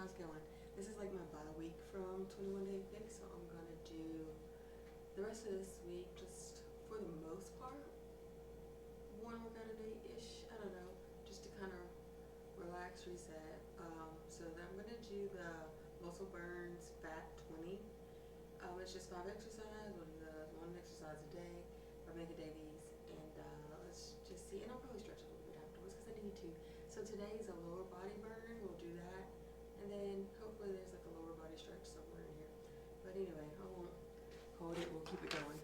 how's it going? This is like my bye week from 21 Day Fix, so I'm gonna do the rest of this week just for the most part one workout a day-ish. I don't know, just to kind of relax, reset. So then I'm gonna do the muscle burns fat 20. It's just 5 exercises. We'll do the one exercise a day by Meagan Davies, and let's just see. And I'll probably stretch a little bit afterwards because I need to. So today is a lower body burn. We'll do that, and then hopefully there's like a lower body stretch somewhere in here. But anyway, I won't hold it. We'll keep it going.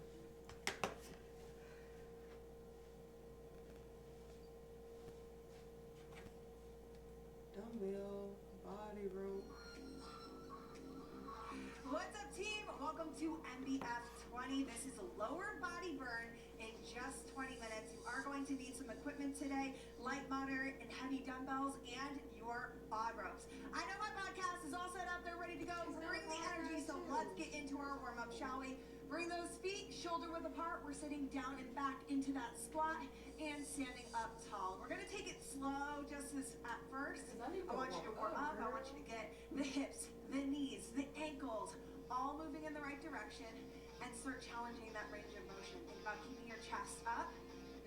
Dumbbell, body rope. What's up, team? Welcome to MBF 20. This is a lower body burn in just 20 minutes. You are going to need some equipment today, light, moderate, and heavy dumbbells, and your bod ropes. I know my podcast is all set up. They're ready to go. Bring the energy, so let's get into our warm-up, shall we? Bring those feet shoulder width apart. We're sitting down and back into that squat and standing up tall. We're going to take it slow just as at first. I want you to warm up. I want you to get the hips, the knees, the ankles, all moving in the right direction, and start challenging that range of motion. Think about keeping your chest up,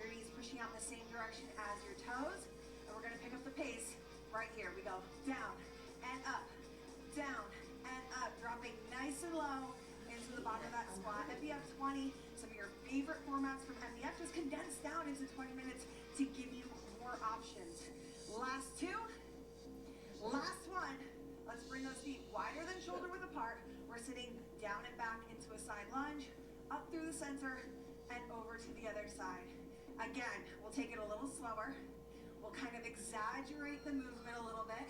your knees pushing out in the same direction as your toes, and we're gonna pick up the pace right here. We go down and up, dropping nice and low into the bottom of that squat. MBF 20, some of your favorite formats from MBF, just condensed down into 20 minutes to give you more options. Last two, last one. Let's bring those feet wider than shoulder width apart. We're sitting down and back into a side lunge, up through the center, and over to the other side. Again, we'll take it a little slower. We'll kind of exaggerate the movement a little bit,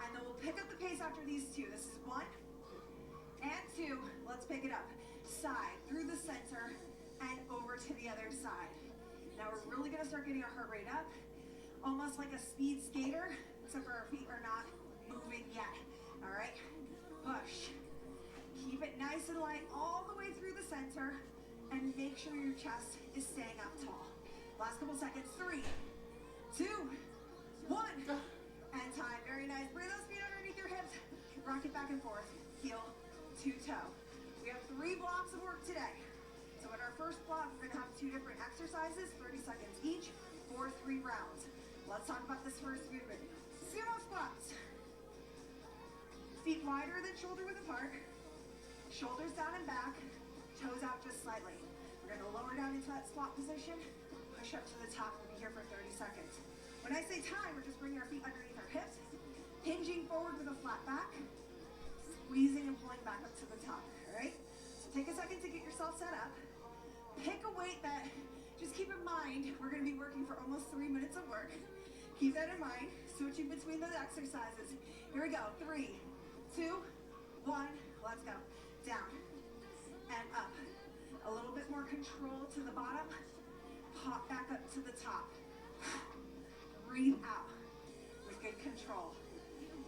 and then we'll pick up the pace after these two. This is 1 and 2. Let's pick it up. Side, through the center, and over to the other side. Now we're really gonna start getting our heart rate up, almost like a speed skater, except for our feet are not moving yet. All right, push. Keep it nice and light all the way through the center, and make sure your chest is staying up tall. Last couple seconds. 3, 2, 1, and time. Very nice. Bring those feet underneath your hips. Rock it back and forth. Heel to toe. We have 3 blocks of work today. So in our first block, we're gonna have 2 different exercises, 30 seconds each, for 3 rounds. Let's talk about this first movement. Sumo squats. Feet wider than shoulder width apart. Shoulders down and back. Toes out just slightly. We're gonna lower down into that squat position. Push up to the top. We'll be here for 30 seconds. When I say time, we're just bringing our feet underneath our hips, hinging forward with a flat back, squeezing and pulling back up to the top, all right? So take a second to get yourself set up. Pick a weight that, just keep in mind, we're gonna be working for almost 3 minutes of work. Keep that in mind, switching between the exercises. Here we go, 3, 2, 1, let's go. Down and up. A little bit more control to the bottom. Pop back up to the top. Breathe out with good control.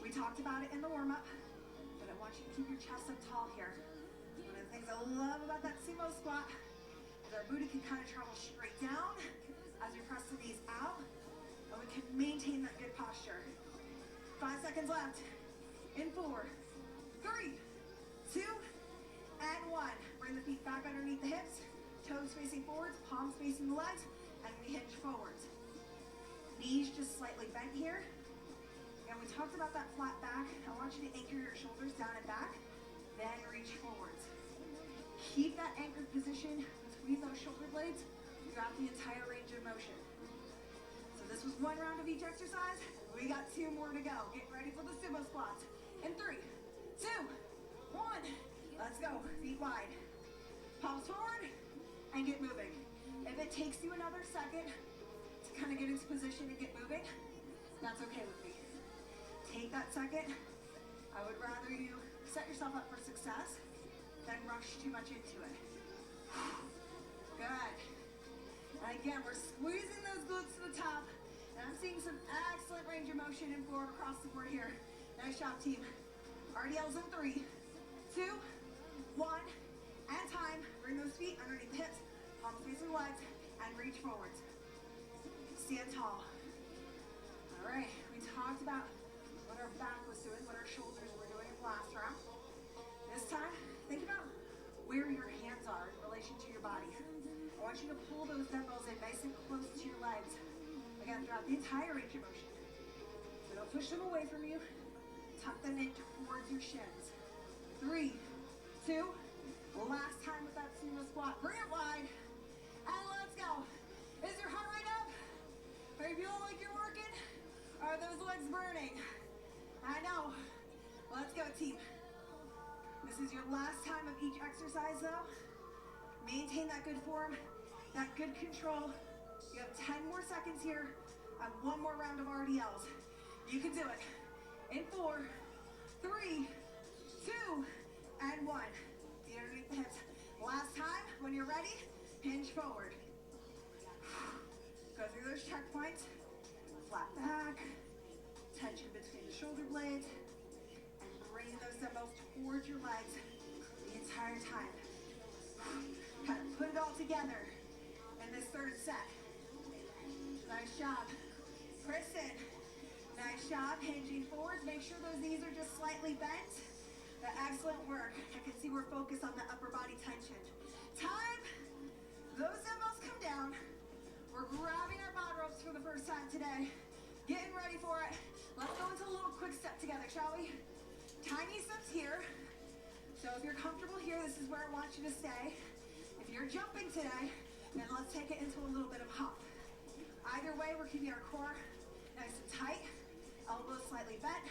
We talked about it in the warm-up, but I want you to keep your chest up tall here. One of the things I love about that sumo squat is our booty can kind of travel straight down as we press the knees out, and we can maintain that good posture. 5 seconds left. In 4, 3, 2, and 1. Bring the feet back underneath the hips, toes facing forwards, palms facing the legs, and we hinge forwards. Knees just slightly bent here. And we talked about that flat back. I want you to anchor your shoulders down and back, then reach forwards. Keep that anchored position between those shoulder blades throughout the entire range of motion. So this was 1 round of each exercise. We got 2 more to go. Get ready for the sumo squats. In 3, 2, 1. Let's go. Feet wide. Palms forward and get moving. If it takes you another second to kind of get into position and get moving, that's okay with me. Take that second. I would rather you set yourself up for success than rush too much into it. Good. And again, we're squeezing those glutes to the top. And I'm seeing some excellent range of motion and forward across the board here. Nice job, team. RDLs in 3, 2, 1, and time. Bring those feet underneath the hips, palms facing the legs, and reach forwards. Stand tall. All right, we talked about what our back was doing what our shoulders were doing in the last round. This time, think about where your hands are in relation to your body. I want you to pull those dumbbells in nice and close to your legs. Again, throughout the entire range of motion. So don't push them away from you. Tuck them in towards your shins. 3, 2, last time with that sumo squat. Bring it wide, and let's go. Is your heart rate up? Are you feeling like you're working? Are those legs burning? I know. Let's go, team. This is your last time of each exercise, though. Maintain that good form, that good control. You have 10 more seconds here and one more round of RDLs. You can do it. In 4, 3, 2, and 1. Feet underneath the hips. Last time, when you're ready, hinge forward. Go through those checkpoints. Flat back, tension between the shoulder blades, and bring those dumbbells towards your legs the entire time. Kind of put it all together in this third set. Nice job. Kristen, nice job hinging forwards. Make sure those knees are just slightly bent. Excellent work. I can see we're focused on the upper body tension. Time. Those dumbbells come down. We're grabbing our bod ropes for the first time today. Getting ready for it. Let's go into a little quick step together, shall we? Tiny steps here. So if you're comfortable here, this is where I want you to stay. If you're jumping today, then let's take it into a little bit of hop. Either way, we're keeping our core nice and tight, elbows slightly bent,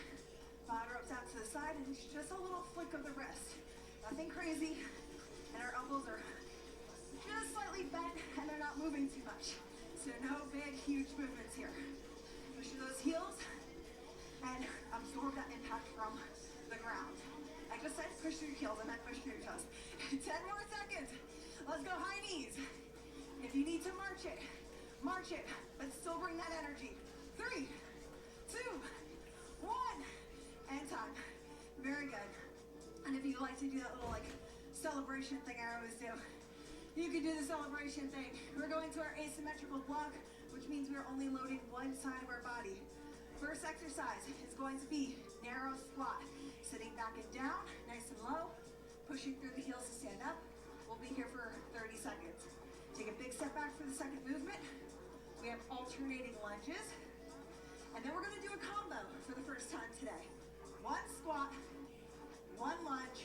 bod ropes out to the side, and it's just a little flick of the wrist. Nothing crazy, and our elbows are just slightly bent, and they're not moving too much. So no big, huge movements here. Push through those heels, and absorb that impact from the ground. I just said push through your heels, and then push through your toes. 10 more seconds. Let's go high knees. If you need to march it, but still bring that energy. 3, 2, 1, and time. Very good. And if you like to do that little like celebration thing I always do, you can do the celebration thing. We're going to our asymmetrical block, which means we're only loading one side of our body. First exercise is going to be narrow squat. Sitting back and down, nice and low, pushing through the heels to stand up. We'll be here for 30 seconds. Take a big step back for the second movement. We have alternating lunges. And then we're gonna do a combo for the first time today. 1 squat, 1 lunge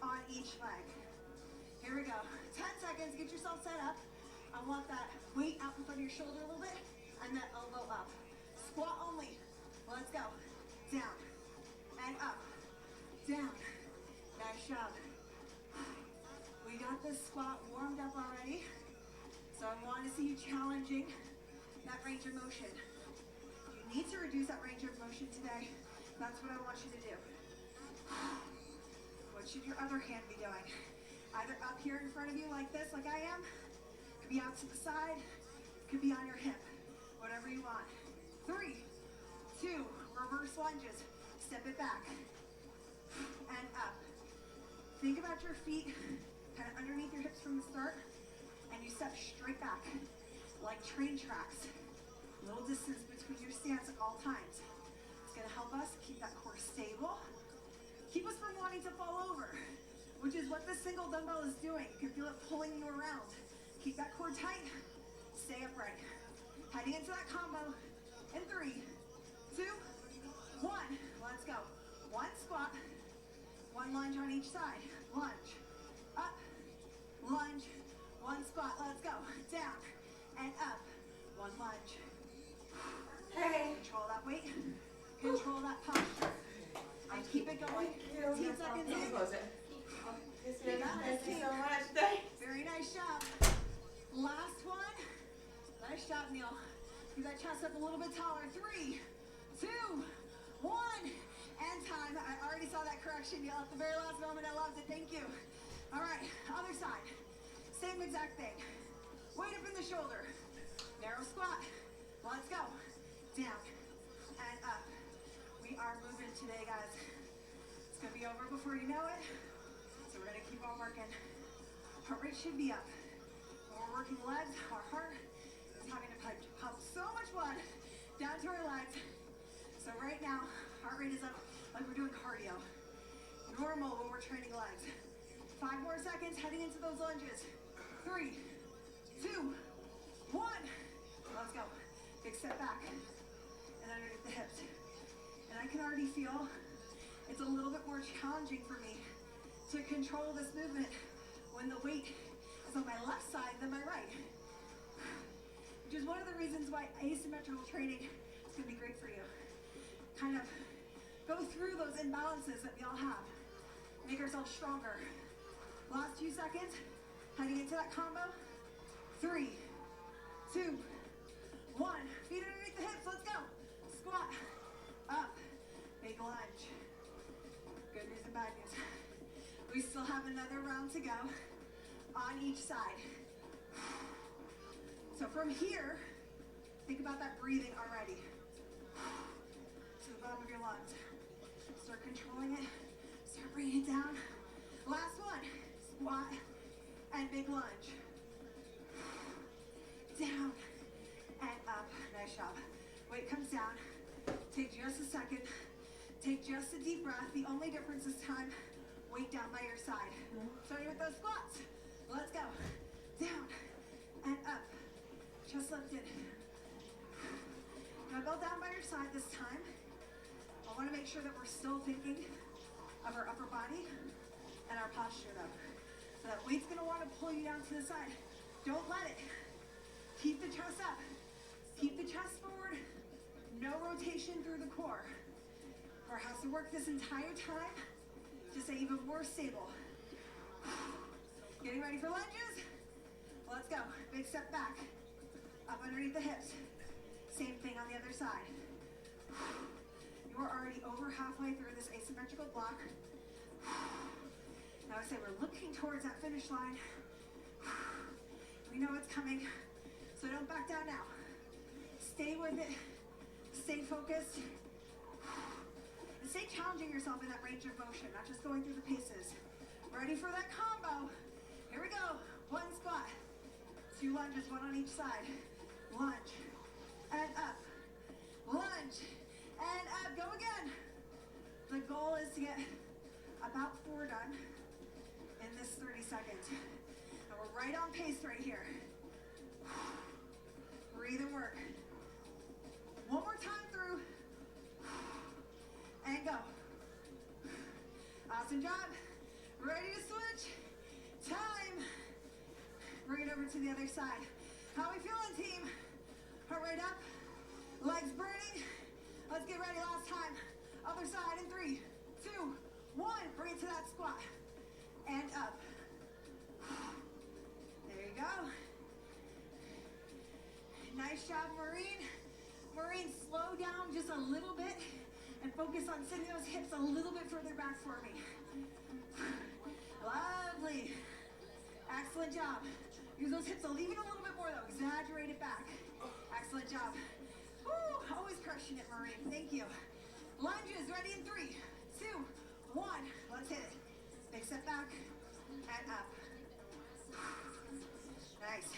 on each leg. Here we go. 10 seconds, get yourself set up. I want that weight out in front of your shoulder a little bit and that elbow up. Squat only. Let's go. Down and up. Down. Nice job. We got this squat warmed up already. So I want to see you challenging that range of motion. If you need to reduce that range of motion today, that's what I want you to do. What should your other hand be doing? Either up here in front of you like this, like I am. Could be out to the side. Could be on your hip. Whatever you want. 3, 2, reverse lunges. Step it back. And up. Think about your feet kind of underneath your hips from the start. And you step straight back. Like train tracks. Little distance between your stance at all times. It's going to help us keep that core stable. Keep us from wanting to fall over, which is what the single dumbbell is doing. You can feel it pulling you around. Keep that core tight. Stay upright. Heading into that combo in 3, 2, 1. Let's go. 1 squat, 1 lunge on each side. Lunge, up, lunge, 1 squat. Let's go. Down and up. 1 lunge. Hey. Control that weight. Control that posture. And keep it going. 10 seconds in. Thank you so much. Thanks. Very nice job. Last one. Nice job, Neil. Keep that chest up a little bit taller. 3, 2, 1, and time. I already saw that correction, Neil, at the very last moment. I loved it. Thank you. All right, other side. Same exact thing. Weight up in the shoulder. Narrow squat. Let's go. Down and up. We are moving today, guys. It's gonna be over before you know it. So we're gonna keep on working. Heart rate should be up. When we're working legs, our heart is having to pump so much blood down to our legs. So right now, heart rate is up like we're doing cardio. Normal when we're training legs. 5 more seconds heading into those lunges. 3, 2, 1. Let's go. Big step back. And underneath the hips. And I can already feel it's a little bit more challenging for me to control this movement when the weight is on my left side than my right. Which is one of the reasons why asymmetrical training is going to be great for you. Kind of go through those imbalances that we all have. Make ourselves stronger. Last few seconds, heading into that combo. 3, 2, 1. Feet underneath the hips, let's go. Squat, up, big lunge. Good news and bad news. We still have another round to go on each side. So from here, think about that breathing already. To the bottom of your lungs. Start controlling it. Start bringing it down. Last one. Squat and big lunge. Down and up. Nice job. Weight comes down. Take just a second. Take just a deep breath. The only difference this time, weight down by your side. Starting with those squats. Let's go. Down and up. Chest lifted. Now go down by your side this time. I want to make sure that we're still thinking of our upper body and our posture though. So that weight's going to want to pull you down to the side. Don't let it. Keep the chest up. Keep the chest forward. No rotation through the core. Core has to work this entire time to stay even more stable. Getting ready for lunges? Let's go. Big step back. Up underneath the hips. Same thing on the other side. You're already over halfway through this asymmetrical block. Now I say we're looking towards that finish line. We know it's coming, so don't back down now. Stay with it. Stay focused. And stay challenging yourself in that range of motion, not just going through the paces. Ready for that combo. Here we go. 1 squat. 2 lunges, 1 on each side. Lunge. And up. Lunge. And up. Go again. The goal is to get about 4 done in this 30 seconds. And we're right on pace right here. Breathe and work. 1 more time through. And go. Awesome job. Ready to switch? Time. Bring it over to the other side. How we feeling, team? Heart rate up. Legs burning. Let's get ready. Last time. Other side in 3, 2, 1. Bring it to that squat. And up. There you go. Nice job, Maureen. Maureen, slow down just a little bit and focus on sending those hips a little bit further back for me. Lovely. Excellent job. Use those hips even a little bit more though. Exaggerate it back. Excellent job. Woo, always crushing it, Maureen. Thank you. Lunges, ready in 3, 2, 1. Let's hit it. Big step back and up. Nice.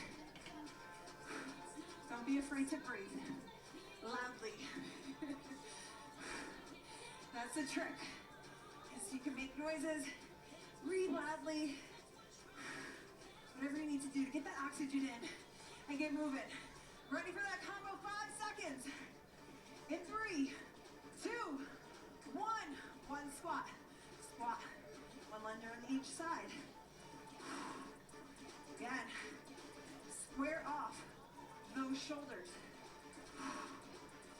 Don't be afraid to breathe. Loudly. That's the trick. Is you can make noises, breathe loudly. Whatever you need to do to get that oxygen in and get moving. Ready for that combo, 5 seconds. In 3, 2, 1. 1 squat. Squat. 1 lunge on each side. Again. Square off those shoulders.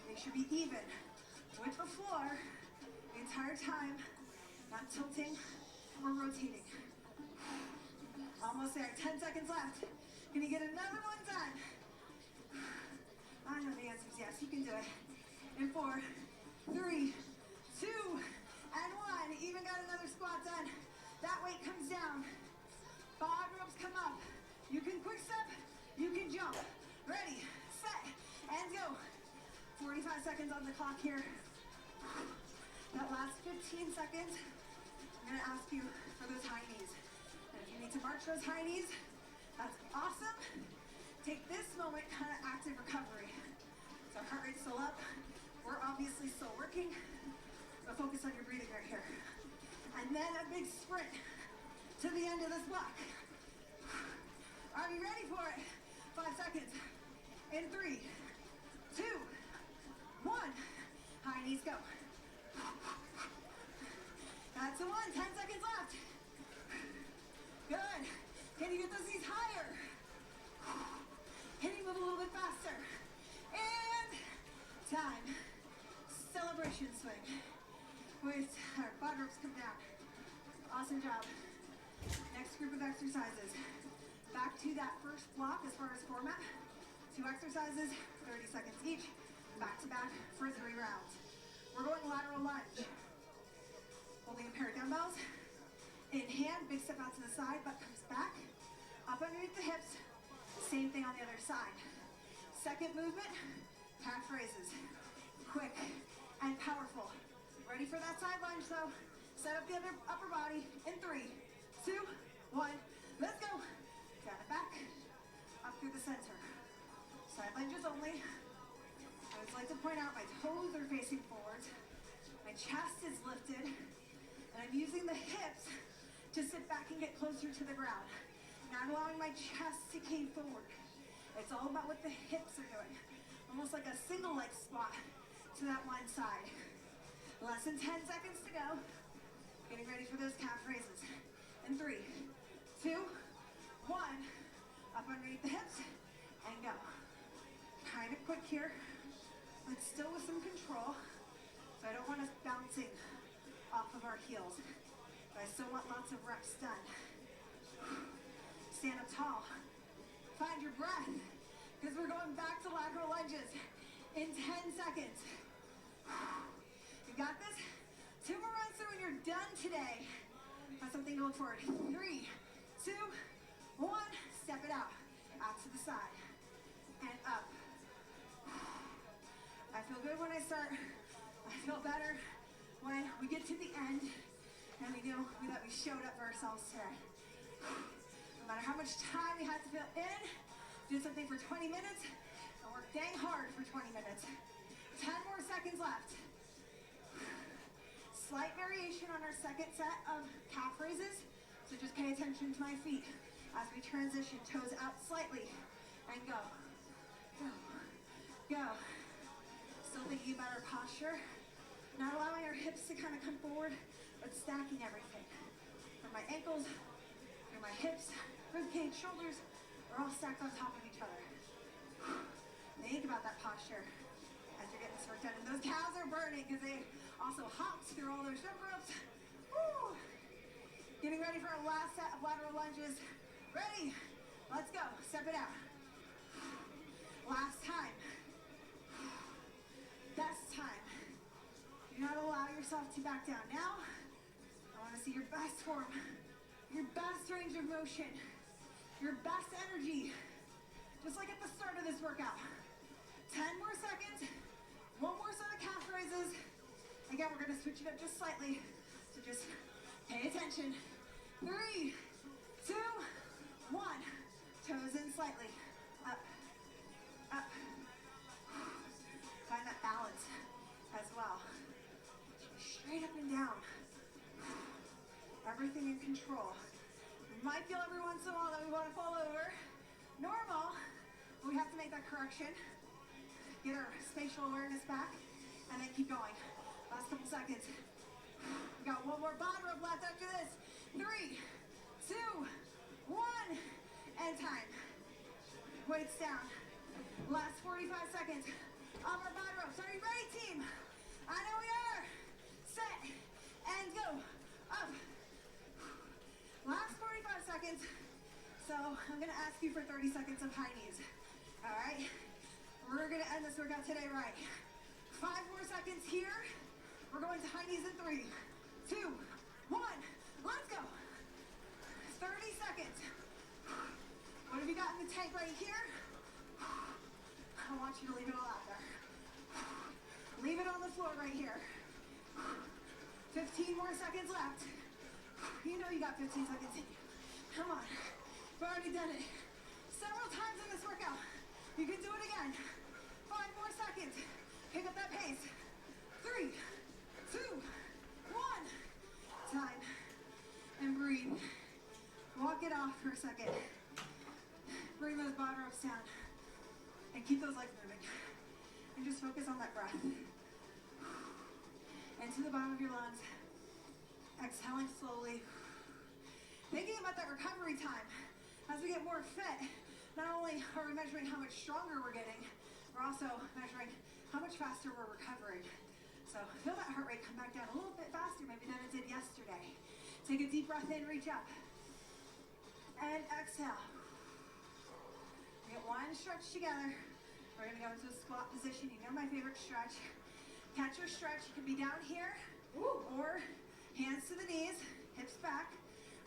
They should be even with the floor the entire time, not tilting or rotating. Almost there. 10 seconds left. Can you get another one done? I know the answer is yes. You can do it. In 4, 3, 2, and 1. Even got another squat done. That weight comes down. 5 ropes come up. You can quick step. You can jump. Ready, set, and go. 45 seconds on the clock here. That last 15 seconds, I'm going to ask you for those high knees. And if you need to march those high knees, that's awesome. Take this moment, kind of active recovery. So heart rate's still up. We're obviously still working, but focus on your breathing. into this block. Are you ready for it? 5 seconds. In 3, 2, 1. High knees go. That's the one. 10 seconds left. Good. Can you get those knees higher? Can you move a little bit faster? And time. Celebration swing. With our quad ropes come down. Awesome job. Next group of exercises. Back to that first block as far as format. 2 exercises, 30 seconds each. Back to back for 3 rounds. We're going lateral lunge. Holding a pair of dumbbells. In hand, big step out to the side, butt comes back. Up underneath the hips. Same thing on the other side. Second movement, calf raises. Quick and powerful. Ready for that side lunge though. Set up the other upper body in 3, 2, 1. Let's go. Down and back. Up through the center. Side lunges only. I always like to point out my toes are facing forwards. My chest is lifted. And I'm using the hips to sit back and get closer to the ground. Not allowing my chest to cave forward. It's all about what the hips are doing. Almost like a single leg squat to that one side. Less than 10 seconds to go. Getting ready for those calf raises. In 3, 2, 1. Up underneath the hips and go. Kind of quick here, but still with some control. So I don't want us bouncing off of our heels. But I still want lots of reps done. Stand up tall. Find your breath, because we're going back to lateral lunges in 10 seconds. You got this? 2 more runs through and you're done today. That's something to look forward. 3, 2, 1. Step it out. Out to the side. And up. I feel good when I start. I feel better when we get to the end and we know that we showed up for ourselves today. No matter how much time we had to fill in, did something for 20 minutes, and worked dang hard for 20 minutes. 10 more seconds left. Slight variation on our second set of calf raises, so just pay attention to my feet as we transition, toes out slightly, and go. Go. Go. Still thinking about our posture, not allowing our hips to kind of come forward, but stacking everything. From my ankles, through my hips, rib cage, shoulders, are all stacked on top of each other. Think about that posture as you're getting this work done. And those calves are burning because they also hopped through all those jump ropes. Woo! Getting ready for our last set of lateral lunges. Ready? Let's go. Step it out. Last time. Best time. Do not allow yourself to back down. Now, I want to see your best form, your best range of motion, your best energy, just like at the start of this workout. 10 more seconds, 1 more set of calf raises. Again, we're gonna switch it up just slightly, so just pay attention. 3, 2, 1. Toes in slightly. Up, up. Find that balance as well. Straight up and down. Everything in control. We might feel every once in a while that we want to fall over. Normal, but we have to make that correction. Get our spatial awareness back, and then keep going. Last couple seconds. We got 1 more bottom rope left after this. 3, 2, 1, and time. Weights down. Last 45 seconds of our bottom ropes. Are you ready, team? I know we are. Set and go. Up. Last 45 seconds. So I'm gonna ask you for 30 seconds of high knees. All right? We're gonna end this workout today right. 5 more seconds here. We're going to high knees in 3, 2, 1. Let's go. 30 seconds. What have you got in the tank right here? I want you to leave it all out there. Leave it on the floor right here. 15 more seconds left. You know you got 15 seconds in you. Come on. We've already done it several times in this workout. You can do it again. 5 more seconds. Pick up that pace. 3, 2, 1. Time. And breathe. 1 a second. Bring those bottom ropes down. And keep those legs moving. And just focus on that breath. Into the bottom of your lungs. Exhaling slowly. Thinking about that recovery time. As we get more fit, not only are we measuring how much stronger we're getting, we're also measuring how much faster we're recovering. So feel that heart rate come back down a little bit faster maybe than it did yesterday. Take a deep breath in, reach up. And exhale. We get one stretch together. We're gonna go into a squat position. You know my favorite stretch. Catch your stretch. You can be down here or hands to the knees, hips back.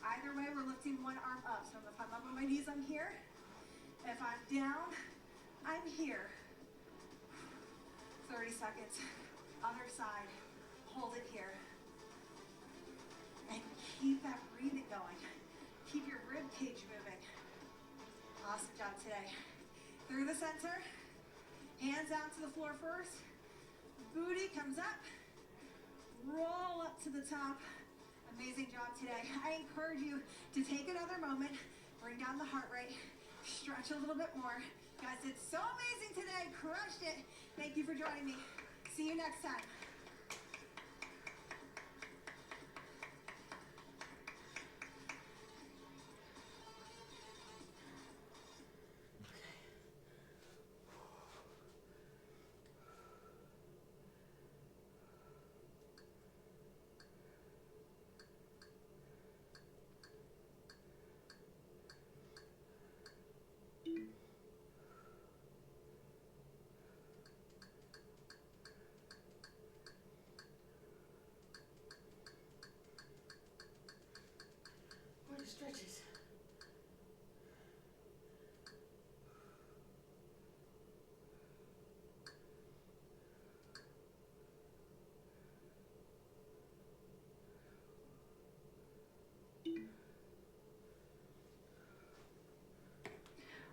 Either way, we're lifting one arm up. So if I'm up on my knees, I'm here. If I'm down, I'm here. 30 seconds. Other side. Hold it here. And keep that breathing going. Keep your rib cage moving. Awesome job today. Through the center. Hands down to the floor first. Booty comes up. Roll up to the top. Amazing job today. I encourage you to take another moment, bring down the heart rate, stretch a little bit more. You guys did so amazing today. Crushed it. Thank you for joining me. See you next time. Stretches.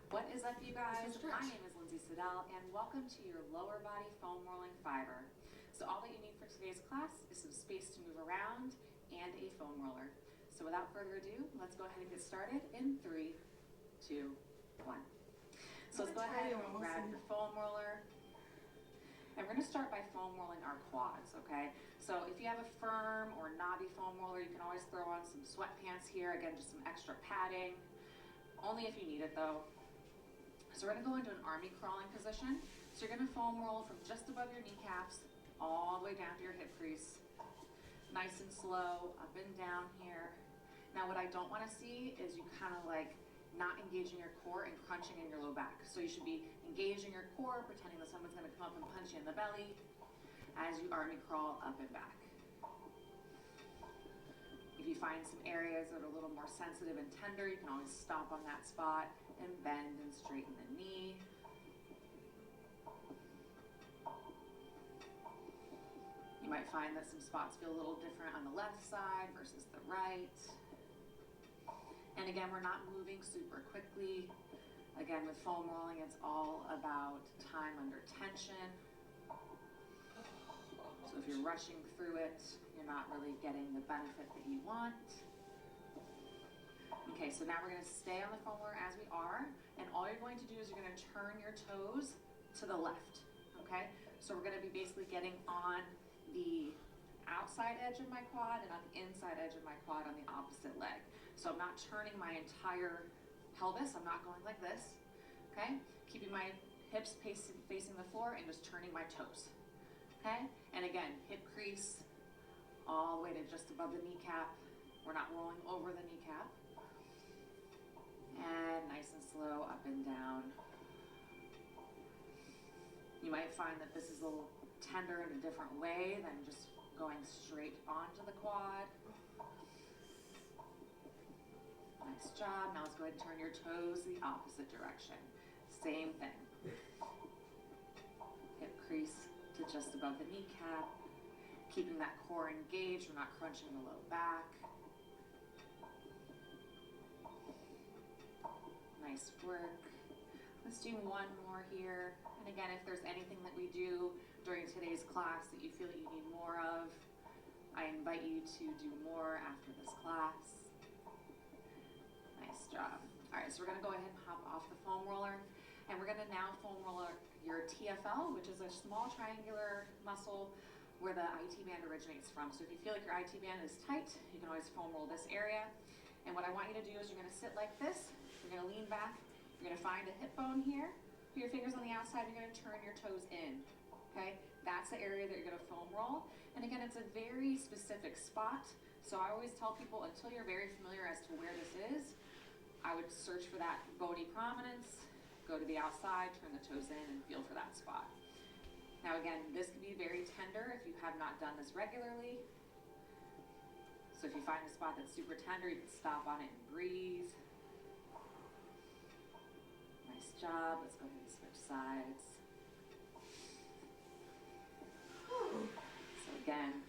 What is up, you guys? My name is Lindsay Sudell, and welcome to your lower body foam rolling fiber. So all that you need for today's class is some space to move around and a foam roller. So without further ado, let's go ahead and get started in 3, 2, 1. So let's go ahead and grab your foam roller. And we're going to start by foam rolling our quads, okay? So if you have a firm or knobby foam roller, you can always throw on some sweatpants here. Again, just some extra padding. Only if you need it though. So we're going to go into an army crawling position. So you're going to foam roll from just above your kneecaps all the way down to your hip crease. Nice and slow, up and down here. Now what I don't want to see is you kind of like not engaging your core and crunching in your low back. So you should be engaging your core, pretending that someone's going to come up and punch you in the belly as you army crawl up and back. If you find some areas that are a little more sensitive and tender, you can always stop on that spot and bend and straighten the knee. You might find that some spots feel a little different on the left side versus the right. And again, we're not moving super quickly. Again, with foam rolling, it's all about time under tension. So if you're rushing through it, you're not really getting the benefit that you want. Okay, so now we're going to stay on the foam roller as we are, and all you're going to do is you're going to turn your toes to the left, okay? So we're going to be basically getting on the outside edge of my quad and on the inside edge of my quad on the opposite leg. So I'm not turning my entire pelvis, I'm not going like this, okay? Keeping my hips facing the floor and just turning my toes, okay? And again, hip crease all the way to just above the kneecap. We're not rolling over the kneecap. And nice and slow, up and down. You might find that this is a little tender in a different way than just going straight onto the quad. Nice job. Now let's go ahead and turn your toes the opposite direction. Same thing. Hip crease to just above the kneecap. Keeping that core engaged. We're not crunching the low back. Nice work. Let's do one more here. And again, if there's anything that we do during today's class that you feel that you need more of, I invite you to do more after this class. Nice Nice job. All right, so we're gonna go ahead and hop off the foam roller, and we're gonna now foam roller your TFL, which is a small triangular muscle where the IT band originates from. So if you feel like your IT band is tight, you can always foam roll this area. And what I want you to do is you're gonna sit like this, you're gonna lean back, you're gonna find a hip bone here, put your fingers on the outside, you're gonna turn your toes in, okay? That's the area that you're gonna foam roll. And again, it's a very specific spot. So I always tell people, until you're very familiar as to where this is, I would search for that bony prominence, go to the outside, turn the toes in, and feel for that spot. Now again, this can be very tender if you have not done this regularly. So if you find a spot that's super tender, you can stop on it and breathe. Nice job. Let's go ahead and switch sides. So again,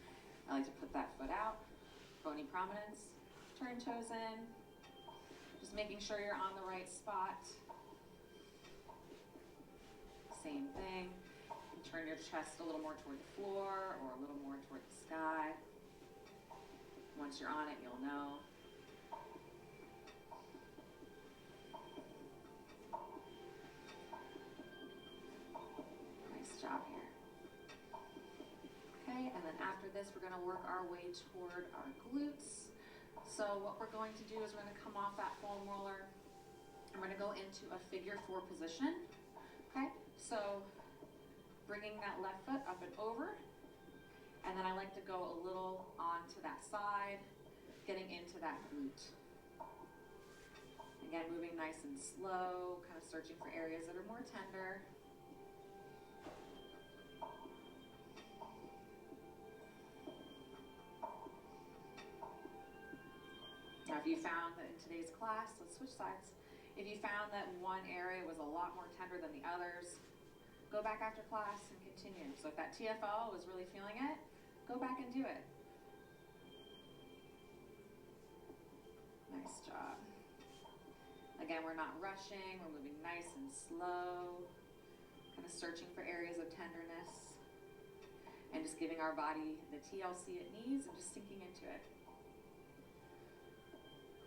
I like to put that foot out, bony prominence, turn toes in, just making sure you're on the right spot. Same thing. Turn your chest a little more toward the floor or a little more toward the sky. Once you're on it, you'll know. Nice job here. Okay, and then after this, we're gonna work our way toward our glutes. So what we're going to do is we're gonna come off that foam roller and we're gonna go into a figure 4 position. Okay, so bringing that left foot up and over, and then I like to go a little onto that side, getting into that glute. Again, moving nice and slow, kind of searching for areas that are more tender. Now, if you found that in today's class, let's switch sides. If you found that one area was a lot more tender than the others, go back after class and continue. So if that TFL was really feeling it, go back and do it. Nice job. Again, we're not rushing, we're moving nice and slow, kind of searching for areas of tenderness, and just giving our body the TLC it needs and just sinking into it.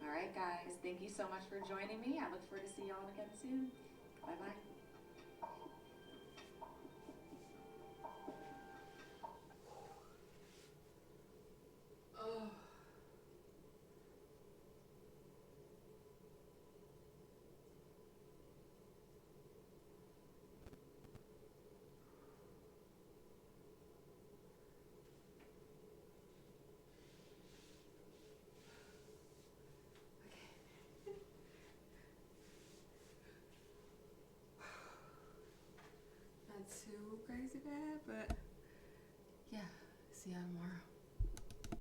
All right, guys, thank you so much for joining me. I look forward to see y'all again soon. Bye-bye. Not too crazy bad, but yeah, see y'all tomorrow.